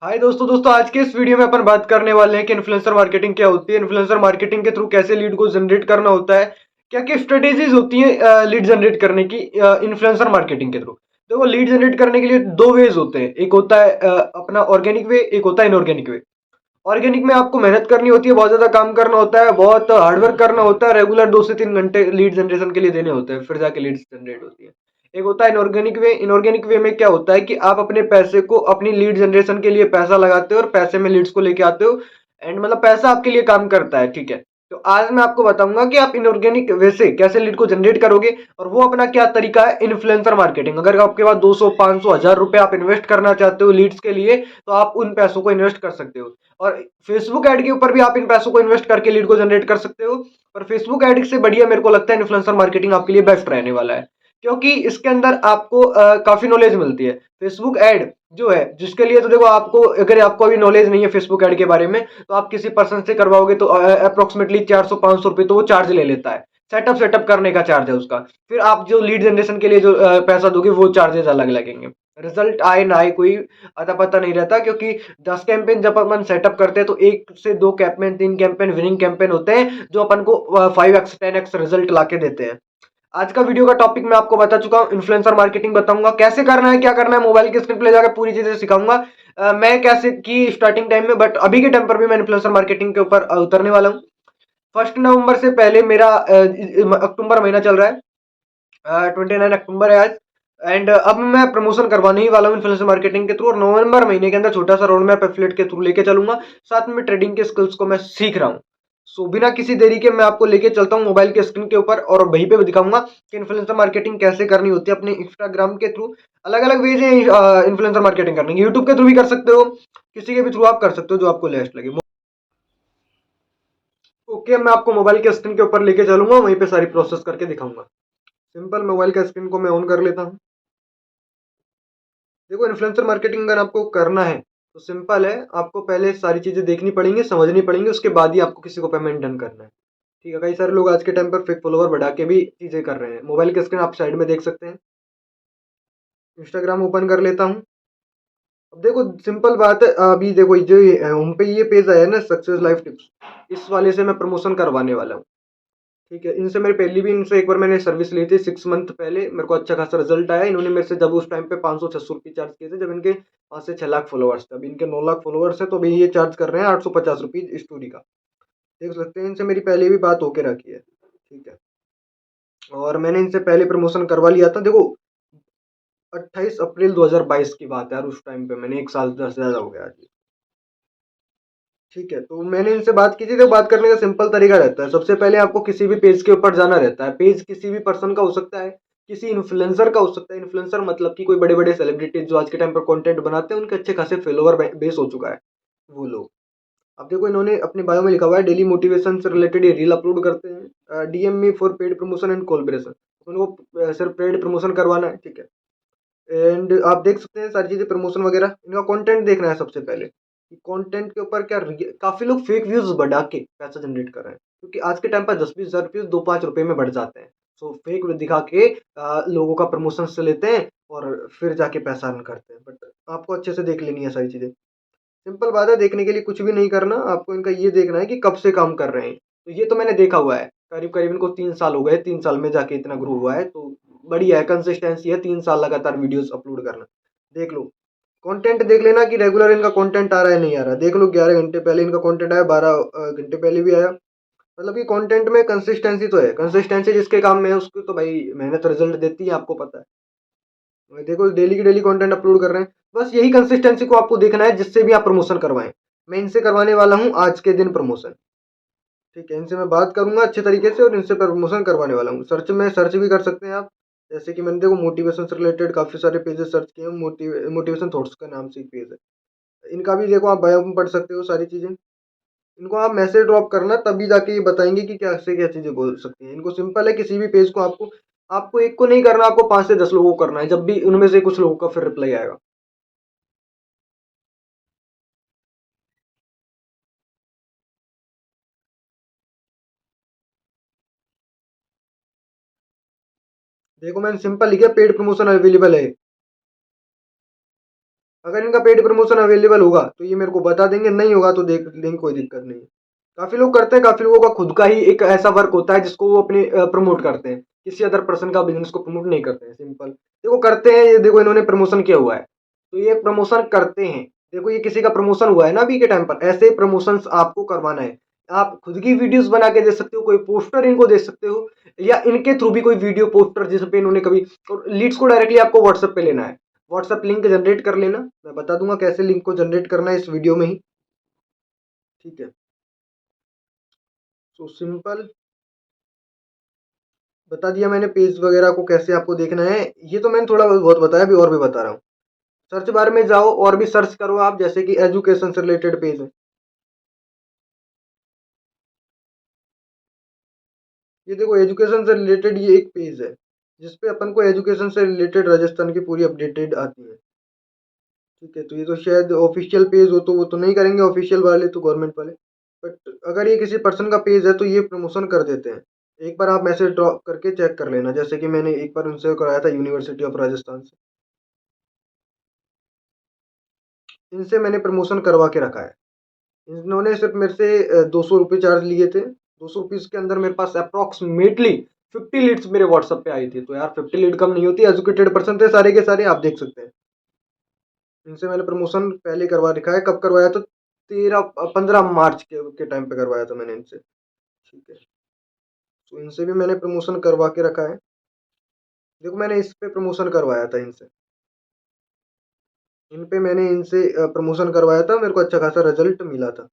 हाय दोस्तों आज के इस वीडियो में अपन बात करने वाले हैं कि इन्फ्लुएंसर मार्केटिंग क्या होती है, इन्फ्लुएंसर मार्केटिंग के थ्रू कैसे लीड को जनरेट करना होता है, क्या क्या स्ट्रेटेजीज होती है लीड जनरेट करने की इन्फ्लुएंसर मार्केटिंग के थ्रू। देखो, लीड जनरेट करने के लिए दो वेज होते हैं, एक होता है अपना ऑर्गेनिक वे, एक होता है इनऑर्गेनिक वे। ऑर्गेनिक में आपको मेहनत करनी होती है, बहुत ज्यादा काम करना होता है, बहुत हार्डवर्क करना होता है, रेगुलर 2 से 3 घंटे लीड जनरेशन के लिए देने होते हैं, फिर जाके लीड्स जनरेट होती है। एक होता है इनऑर्गेनिक वे। इनऑर्गेनिक वे में क्या होता है कि आप अपने पैसे को अपनी लीड जनरेशन के लिए पैसा लगाते हो और पैसे में लीड्स को लेके आते हो, एंड मतलब पैसा आपके लिए काम करता है, ठीक है। तो आज मैं आपको बताऊंगा कि आप इनऑर्गेनिक वे से कैसे लीड को जनरेट करोगे, और वो अपना क्या तरीका है इन्फ्लुएंसर मार्केटिंग। अगर आपके पास 200 500 1000 रुपए आप इन्वेस्ट करना चाहते हो लीड्स के लिए, तो आप उन पैसों को इन्वेस्ट कर सकते हो। और फेसबुक ऐड के ऊपर भी आप इन पैसों को इन्वेस्ट करके लीड को जनरेट कर सकते हो। पर फेसबुक ऐड से बढ़िया मेरे को लगता है इन्फ्लुएंसर मार्केटिंग आपके लिए बेस्ट रहने वाला है, क्योंकि इसके अंदर आपको काफी नॉलेज मिलती है। फेसबुक ऐड जो है जिसके लिए, तो देखो, आपको अगर आपको अभी नॉलेज नहीं है फेसबुक ऐड के बारे में, तो आप किसी पर्सन से करवाओगे तो अप्रोक्सीमेटली 400 500 रुपए तो वो चार्ज ले लेता है। सेटअप करने का चार्ज है उसका। फिर आप जो लीड जनरेशन के लिए जो पैसा दोगे वो चार्जेस अलग लगेंगे। रिजल्ट आए ना आए कोई अता पता नहीं रहता, क्योंकि 10 कैंपेन जब अपन सेटअप करते हैं तो 1 से 2 कैंपेन 3 कैंपेन विनिंग कैंपेन होते हैं, जो अपन को 5x 10x रिजल्ट लाके देते हैं। आज का वीडियो का टॉपिक मैं आपको बता चुका हूँ, इन्फ्लुएंसर मार्केटिंग बताऊंगा कैसे करना है, क्या करना है, मोबाइल की स्क्रीन पे ले जाकर पूरी चीजें सिखाऊंगा। मैं कैसे की स्टार्टिंग टाइम में, बट अभी के टाइम पर भी मैं इन्फ्लुएंसर मार्केटिंग के ऊपर उतरने वाला हूँ। 1 नवंबर से पहले मेरा अक्टूबर महीना चल रहा है, 29 अक्टूबर है आज। एंड अब मैं प्रमोशन करवाने ही वाला हूँ इन्फ्लुएंसर मार्केटिंग के थ्रू, और नवंबर महीने के अंदर छोटा सा रोड मैप एफिलिएट के थ्रू लेके चलूंगा। साथ में ट्रेडिंग के स्किल्स को मैं सीख रहा हूँ। सो बिना किसी देरी के मैं आपको लेके चलता हूँ मोबाइल के स्क्रीन के ऊपर, और वहीं पे भी दिखाऊंगा कि इन्फ्लुएंसर मार्केटिंग कैसे करनी होती है अपने इंस्टाग्राम के थ्रू। अलग अलग वेज है इन्फ्लुएंसर मार्केटिंग करने की। यूट्यूब के थ्रू भी कर सकते हो, किसी के भी थ्रू आप कर सकते हो, जो आपको लेस्ट लगे। ओके, मैं आपको मोबाइल के स्क्रीन के ऊपर लेके चलूंगा, वहीं पे सारी प्रोसेस करके दिखाऊंगा। सिंपल, मोबाइल का स्क्रीन को मैं ऑन कर लेता हूँ। देखो, इन्फ्लुएंसर मार्केटिंग अगर आपको करना है तो सिंपल है, आपको पहले सारी चीजें देखनी पड़ेंगी, समझनी पड़ेंगी, उसके बाद ही आपको किसी को पेमेंट डन करना है। ठीक है, कई सारे लोग आज के टाइम पर फेक फॉलोवर बढ़ा के भी चीजें कर रहे हैं। मोबाइल की स्क्रीन आप साइड में देख सकते हैं। इंस्टाग्राम ओपन कर लेता हूँ। अब देखो, सिंपल बात है, अभी देखो जो होम पे ये पेज आया है ना, सक्सेस लाइफ टिप्स, इस वाले से मैं प्रमोशन करवाने वाला हूँ। ठीक है, इनसे मेरी पहली भी इनसे एक बार मैंने सर्विस ली थी 6 मंथ पहले, मेरे को अच्छा खासा रिजल्ट आया। इन्होंने मेरे से जब उस टाइम पे 500 600 रुपये चार्ज किए थे, जब इनके 5 से 6 लाख फॉलोअर्स थे। अभी इनके 9 लाख फॉलोअर्स है, तो अभी ये चार्ज कर रहे हैं 850 रुपीज स्टोरी का। देख सकते हैं, इनसे मेरी पहले भी बात होके रखी है। ठीक है, और मैंने इनसे पहले प्रमोशन करवा लिया था। देखो, 28 अप्रैल 2022 की बात है यार, उस टाइम पे मैंने 1 साल से ज्यादा हो गया आज। ठीक है, तो मैंने इनसे बात की थी। तो बात करने का सिंपल तरीका रहता है, सबसे पहले आपको किसी भी पेज के ऊपर जाना रहता है। पेज किसी भी पर्सन का हो सकता है, किसी इन्फ्लुएंसर का हो सकता है। इन्फ्लुएंसर मतलब कि कोई बड़े बड़े सेलिब्रिटीज जो आज के टाइम पर कंटेंट बनाते हैं, उनके अच्छे खासे फॉलोवर बेस हो चुका है वो लोग। अब देखो, इन्होंने अपने बायो में लिखा हुआ है डेली मोटिवेशन से रिलेटेड ये रील अपलोड करते हैं। DM me for paid promotion and collaboration. उनको सिर्फ पेड प्रमोशन करवाना है, ठीक है। एंड आप देख सकते हैं सारी चीजें, प्रमोशन वगैरह, इनका कंटेंट देखना है सबसे पहले कि कंटेंट के ऊपर क्या काफी लोग फेक व्यूज बढ़ा के पैसा जनरेट कर रहे हैं, क्योंकि आज के टाइम पर 10 20 हजार व्यूज 2 5 रुपए में बढ़ जाते हैं। सो फेक दिखा के लोगों का प्रमोशन से लेते हैं और फिर जाके पैसा अर्न करते हैं। बट आपको अच्छे से देख लेनी है सारी चीजें। सिंपल बात है, देखने के लिए कुछ भी नहीं करना आपको, इनका ये देखना है कि कब से काम कर रहे हैं। तो ये तो मैंने देखा हुआ है, करीब करीब इनको 3 साल हो गए, 3 साल में जाके इतना ग्रो हुआ है, तो बढ़िया है, कंसिस्टेंसी है, 3 साल लगातार वीडियोस अपलोड करना। देख लो, कंटेंट देख लेना कि रेगुलर इनका कंटेंट आ रहा है नहीं आ रहा। देख लो, 11 घंटे पहले इनका कंटेंट आया, 12 घंटे पहले भी आया। मतलब कि कंटेंट में कंसिस्टेंसी तो है। कंसिस्टेंसी जिसके काम में है उसको तो भाई मेहनत रिजल्ट देती है, आपको पता है। देखो, डेली की डेली कंटेंट अपलोड कर रहे हैं। बस यही कंसिस्टेंसी को आपको देखना है, जिससे भी आप प्रमोशन करवाएं। मैं इनसे करवाने वाला हूं आज के दिन प्रमोशन। ठीक है, इनसे मैं बात करूंगा अच्छे तरीके से, और इनसे प्रमोशन करवाने वाला हूँ। सर्च में सर्च भी कर सकते हैं आप। जैसे कि मैंने देखो मोटिवेशन से रिलेटेड काफी सारे पेजेस सर्च किए हैं। मोटिवेशन थॉट्स का नाम से एक पेज है इनका भी, देखो आप बायो में पढ़ सकते हो सारी चीजें। इनको आप मैसेज ड्रॉप करना, तभी जाके ये बताएंगे कि क्या से क्या चीजें बोल सकती हैं। इनको सिंपल है, किसी भी पेज को आपको आपको एक को नहीं करना, आपको 5 से 10 लोगों को करना है, जब भी उनमें से कुछ लोगों का फिर रिप्लाई आएगा। देखो, मैंने सिंपल लिखा पेड प्रमोशन अवेलेबल है। अगर इनका पेड प्रमोशन अवेलेबल होगा तो ये मेरे को बता देंगे, नहीं होगा तो देख लेंगे, कोई दिक्कत नहीं है। काफी लोग करते हैं, काफी लोगों का खुद का ही एक ऐसा वर्क होता है जिसको वो अपने प्रमोट करते हैं, किसी अदर पर्सन का बिजनेस को प्रमोट नहीं करते हैं। सिंपल देखो करते हैं, ये देखो इन्होंने प्रमोशन किया हुआ है तो ये प्रमोशन करते हैं। देखो ये किसी का प्रमोशन हुआ है ना अभी के टाइम पर, ऐसे प्रमोशन आपको करवाना है। आप खुद की वीडियोस बना के दे सकते हो, कोई पोस्टर इनको दे सकते हो, या इनके थ्रू भी कोई वीडियो पोस्टर जिस पे इन्होंने कभी, और लीड्स को डायरेक्टली आपको व्हाट्सएप पे लेना है। व्हाट्सएप लिंक जनरेट कर लेना, मैं बता दूंगा कैसे लिंक को जनरेट करना है इस वीडियो में ही। ठीक है, सो सिंपल बता दिया मैंने पेज वगैरह को कैसे आपको देखना है। ये तो मैंने थोड़ा बहुत बताया, अभी और भी बता रहा हूँ। सर्च बार में जाओ और भी सर्च करो आप, जैसे कि एजुकेशन से रिलेटेड पेज है। ये देखो एजुकेशन से रिलेटेड ये एक पेज है जिसपे अपन को एजुकेशन से रिलेटेड राजस्थान की पूरी अपडेटेड आती है। ठीक है, तो ये तो शायद ऑफिशियल पेज हो तो वो तो नहीं करेंगे, ऑफिशियल वाले तो गवर्नमेंट वाले। बट अगर ये किसी पर्सन का पेज है तो ये प्रमोशन कर देते हैं। एक बार आप मैसेज ड्रॉप करके चेक कर लेना, जैसे कि मैंने एक बार उनसे कराया था यूनिवर्सिटी ऑफ राजस्थान से, इनसे मैंने प्रमोशन करवा के रखा है। इन्होंने सिर्फ मेरे से 200 रुपये चार्ज लिए थे। 200 रुपीज़ के अंदर मेरे पास अप्रॉक्सीमेटली 50 लीड्स मेरे व्हाट्सएप पे आई थी। तो यार 50 लीड कम नहीं होती, एजुकेटेड पर्सन थे सारे के सारे, आप देख सकते हैं। इनसे मैंने प्रमोशन पहले करवा रखा है। कब करवाया? तो 15 मार्च के टाइम पे करवाया था मैंने इनसे। ठीक है, तो इनसे भी मैंने प्रमोशन करवा के रखा है। देखो मैंने इस पे प्रमोशन करवाया था इनसे, इन पे मैंने इनसे प्रमोशन करवाया था, मेरे को अच्छा खासा रिजल्ट मिला था।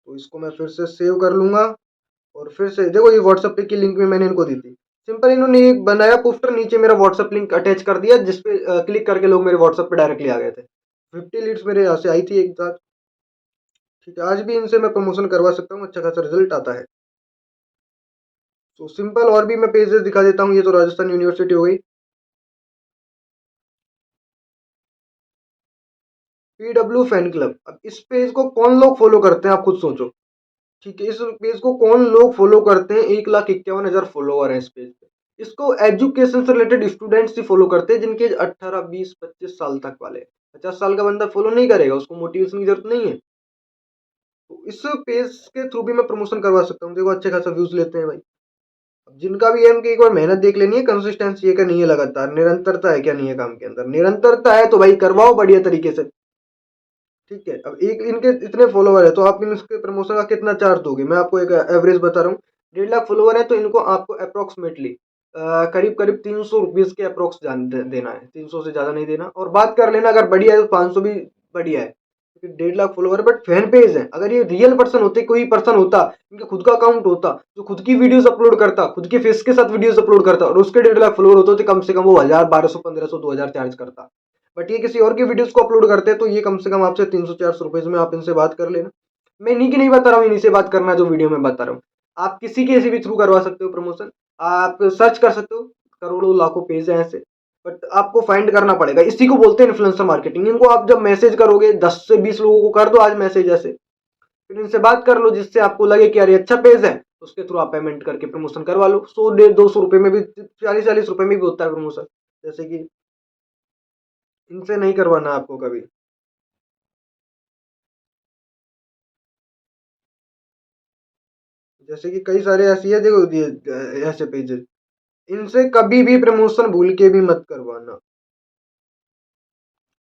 तो इसको मैं फिर से सेव कर लूंगा और फिर से देखो ये व्हाट्सएप पे की लिंक भी मैंने इनको दी थी। सिंपल इन्होंने एक बनाया पोस्टर, नीचे मेरा व्हाट्सएप लिंक अटैच कर दिया, जिसपे क्लिक करके लोग मेरे व्हाट्सएप पे डायरेक्टली आ गए थे। 50 लीड्स मेरे यहाँ से आई थी एक साथ। ठीक है, आज भी इनसे मैं प्रमोशन करवा सकता हूँ, अच्छा खासा रिजल्ट आता है। तो सिंपल और भी मैं पेजेस दिखा देता हूँ। ये तो राजस्थान यूनिवर्सिटी हो गई। पीडब्ल्यू फैन क्लब, अब इस पेज को कौन लोग फॉलो करते हैं आप खुद सोचो। ठीक है, इस पेज को कौन लोग फॉलो करते हैं? 1,51,000 फॉलोवर है इस पेज पे। इसको एजुकेशन से रिलेटेड स्टूडेंट्स ही फॉलो करते हैं, जिनके 18, 20, 25 साल तक वाले। 50 साल का बंदा फॉलो नहीं करेगा, उसको मोटिवेशन की जरूरत नहीं है। तो इस पेज के थ्रू भी मैं प्रमोशन करवा सकता हूँ। देखो अच्छे खासा व्यूज लेते हैं भाई। अब जिनका भी है उनकी एक बार मेहनत देख लेनी है, कंसिस्टेंसी है क्या नहीं है, लगातार निरंतरता है क्या नहीं है, काम के अंदर निरंतरता है तो भाई करवाओ बढ़िया तरीके से। ठीक है, अब एक इनके इतने फॉलोवर है तो आप इनके प्रमोशन का कितना चार्ज दोगे? मैं आपको एक एवरेज बता रहा हूँ। 1.5 लाख फॉलोवर है तो इनको आपको अप्रोक्सीमेटली करीब करीब 300 रुपीज के अप्रोक्स देना है। 300 से ज्यादा नहीं देना। और बात कर लेना अगर बढ़िया है तो 500 भी बढ़िया है, क्योंकि 1.5 lakh follower but fan page है। अगर ये रियल पर्सन होते, कोई पर्सन होता, इनका खुद का अकाउंट होता जो खुद की वीडियोस अपलोड करता, खुद के फेस के साथ वीडियोस अपलोड करता, और उसके 1.5 लाख फॉलोवर होते तो कम से कम वो 1000, 1200, 1500, 2000 चार्ज करता। बट ये किसी और की वीडियोस को अपलोड करते हैं तो ये कम से कम आपसे 300-400 रुपए में आप इनसे बात कर लेना। मैं इन्हीं की नहीं बता रहा हूँ, इन्हीं से बात करना जो वीडियो में बता रहा हूँ। आप किसी के भी थ्रू करवा सकते हो प्रमोशन। आप सर्च कर सकते हो, करोड़ों लाखों पेज है ऐसे, बट आपको फाइंड करना पड़ेगा। इसी को बोलते हैं इन्फ्लुएंसर मार्केटिंग। इनको आप जब मैसेज करोगे, 10 से 20 लोगों को कर दो आज मैसेज ऐसे, फिर इनसे बात कर लो जिससे आपको लगे कि यार ये अच्छा पेज है, उसके थ्रू आप पेमेंट करके प्रमोशन करवा लो। 100, 150, 200 रुपए में भी, 40-40 रुपए में भी होता है प्रमोशन। जैसे कि इनसे नहीं करवाना आपको कभी। जैसे कि कई सारे ऐसी है, देखो ऐसे पेजेस, इनसे कभी भी प्रमोशन भूल के भी मत करवाना।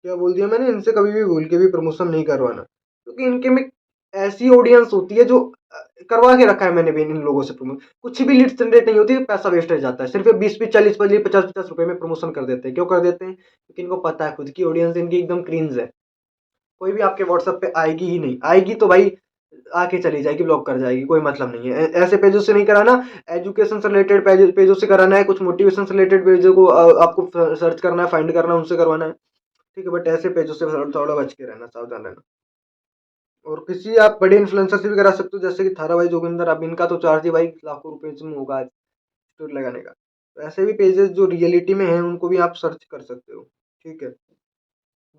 क्या बोल दिया मैंने? इनसे कभी भी भूल के भी प्रमोशन नहीं करवाना, क्योंकि इनके में ऐसी ऑडियंस होती है जो करवा के रखा है मैंने भी इन लोगों से प्रमोशन। कुछ भी लीड जनरेट नहीं होती, पैसा वेस्ट हो जाता है। सिर्फ 20-20, 40-40, 50-50 रुपए में प्रमोशन कर देते हैं। क्यों कर देते हैं? क्योंकि इनको पता है खुद की ऑडियंस इनकी एकदम क्रींज है, कोई भी आपके व्हाट्सएप पे आएगी ही नहीं। आएगी तो भाई आके चली जाएगी, ब्लॉक कर जाएगी, कोई मतलब नहीं है। ऐसे पेजों से नहीं कराना। एजुकेशन से रिलेटेड पेजों से कराना है, कुछ मोटिवेशन से रिलेटेड पेजों को आपको सर्च करना है, फाइंड करना है, उनसे करवाना है। ठीक है, बट ऐसे पेजों से थोड़ा बच के रहना, सावधान रहना। और किसी आप बड़े इन्फ्लुएंसर से भी करा सकते हो, जैसे कि थारा भाई जोगिंदर। अब इनका तो चार्ज ही भाई लाखों रुपए में होगा स्टोरी लगाने का। तो ऐसे भी पेजेस जो रियलिटी में हैं उनको भी आप सर्च कर सकते हो। ठीक है,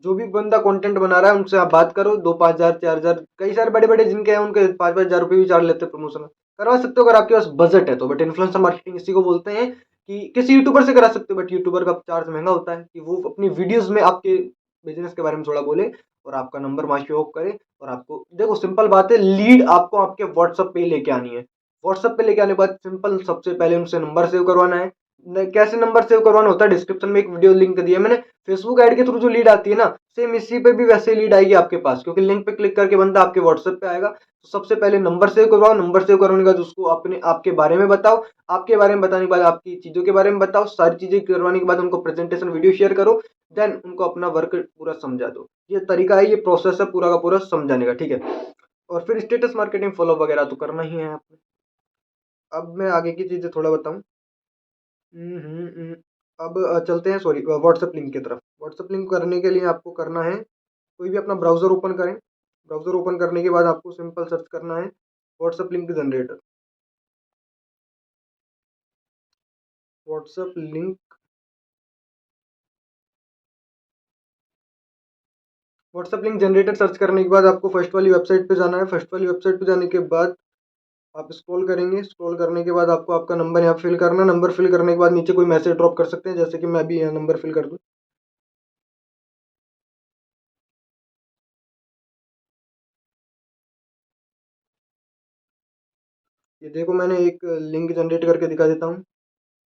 जो भी बंदा कंटेंट बना रहा है उनसे आप बात करो। 2-5 हजार, 4 हजार, कई सारे बड़े बड़े जिनके हैं उनके 5-5 हजार रुपये भी चार्ज लेते हैं प्रमोशन। करवा सकते हो अगर आपके पास बजट है तो। बट इन्फ्लुएंसर मार्केटिंग इसी को बोलते हैं कि किसी यूट्यूबर से करा सकते हो, बट यूट्यूबर का चार्ज महंगा होता है कि वो अपनी वीडियोस में आपके बिजनेस के बारे में थोड़ा बोले और आपका नंबर वहाँ शो ऑफ करे। और आपको देखो सिंपल बात है, लीड आपको आपके व्हाट्सएप पे ही लेके आनी है। व्हाट्सएप पे लेके आने के बाद सिंपल सबसे पहले उनसे नंबर सेव करवाना है। कैसे नंबर सेव करवाना होता है, डिस्क्रिप्शन में एक वीडियो लिंक दिया है मैंने। फेसबुक ऐड के थ्रू जो लीड आती है ना, सेम इसी पे भी वैसे लीड आएगी आपके पास, क्योंकि लिंक पे क्लिक करके बंदा आपके व्हाट्सएप पे आएगा। तो सबसे पहले नंबर सेव करवाओ, नंबर सेव करवाने के बाद उसको अपने आपके बारे में बताओ, आपके बारे में बताने के बाद आपकी चीजों के बारे में बताओ, सारी चीजें करवाने के बाद उनको प्रेजेंटेशन वीडियो शेयर करो, देन उनको अपना वर्क पूरा समझा दो। ये तरीका है, ये प्रोसेस है पूरा का पूरा समझाने का, ठीक है। और फिर स्टेटस मार्केटिंग फॉलो वगैरह तो करना ही है आपने। अब मैं आगे की चीजें थोड़ा बताऊं। अब चलते हैं सॉरी व्हाट्सएप लिंक की तरफ। व्हाट्सएप लिंक करने के लिए आपको करना है, कोई भी अपना ब्राउज़र ओपन करें। ब्राउज़र ओपन करने के बाद आपको सिंपल सर्च करना है WhatsApp link generator. WhatsApp link WhatsApp link generator search करने के बाद आपको फर्स्ट वाली वेबसाइट पे जाना है। फर्स्ट वाली वेबसाइट पे जाने के बाद आप स्क्रॉल करेंगे। स्क्रॉल करने के बाद आपको आपका नंबर यहाँ फिल करना है। नंबर फिल करने के बाद नीचे कोई मैसेज ड्रॉप कर सकते हैं, जैसे कि मैं भी यहाँ नंबर फिल कर दूँ। ये देखो मैंने एक लिंक जनरेट करके दिखा देता हूँ।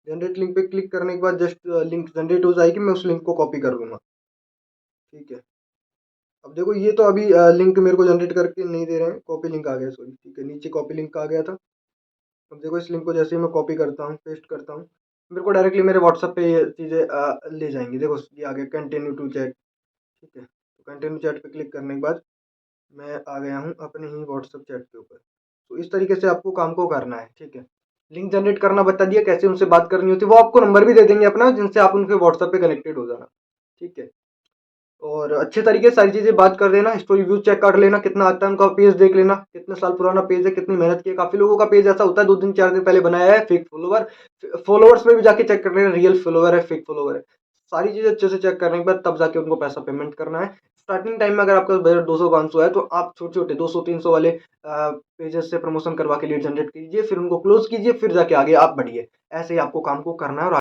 जनरेट लिंक पे क्लिक करने के बाद जस्ट लिंक जनरेट हो जाएगी, मैं उस लिंक को कॉपी कर लूँगा, ठीक है। अब देखो ये तो अभी लिंक मेरे को जनरेट करके नहीं दे रहे हैं, कॉपी लिंक आ गया सॉरी, ठीक है, नीचे कॉपी लिंक आ गया था। अब देखो इस लिंक को जैसे ही मैं कॉपी करता हूँ, पेस्ट करता हूँ, मेरे को डायरेक्टली मेरे व्हाट्सएप पे ये चीज़ें ले जाएंगी। देखो ये आ गया कंटिन्यू टू चैट, ठीक है। तो कंटिन्यू चैट पे क्लिक करने के बाद मैं आ गया हूँ अपने ही व्हाट्सएप चैट के ऊपर। तो इस तरीके से आपको काम को करना है, ठीक है। लिंक जनरेट करना बता दिया, कैसे उनसे बात करनी होती है, वो आपको नंबर भी दे देंगे अपना, जिनसे आप उनके व्हाट्सएप पे कनेक्टेड हो जाना, ठीक है। और अच्छे तरीके से सारी चीजें बात कर देना, स्टोरी व्यू चेक कर लेना कितना आता है, उनका पेज देख लेना कितने साल पुराना पेज है, कितनी मेहनत की है। काफी लोगों का पेज ऐसा होता है 2 दिन 4 दिन पहले बनाया है, फेक फॉलोवर। फॉलोवर्स में भी जाके चेक कर लेना रियल फॉलोवर है फेक फॉलोवर है। सारी चीजें अच्छे से चेक करने के बाद तब जाके उनको पैसा पेमेंट करना है। स्टार्टिंग टाइम में अगर आपका बजट 200-500 है, तो आप छोटे छोटे 200-300 वाले पेजेस से प्रमोशन करवा के लीड जनरेट कीजिए, फिर उनको क्लोज कीजिए, फिर जाके आगे आप बढ़िए। ऐसे ही आपको काम को करना है और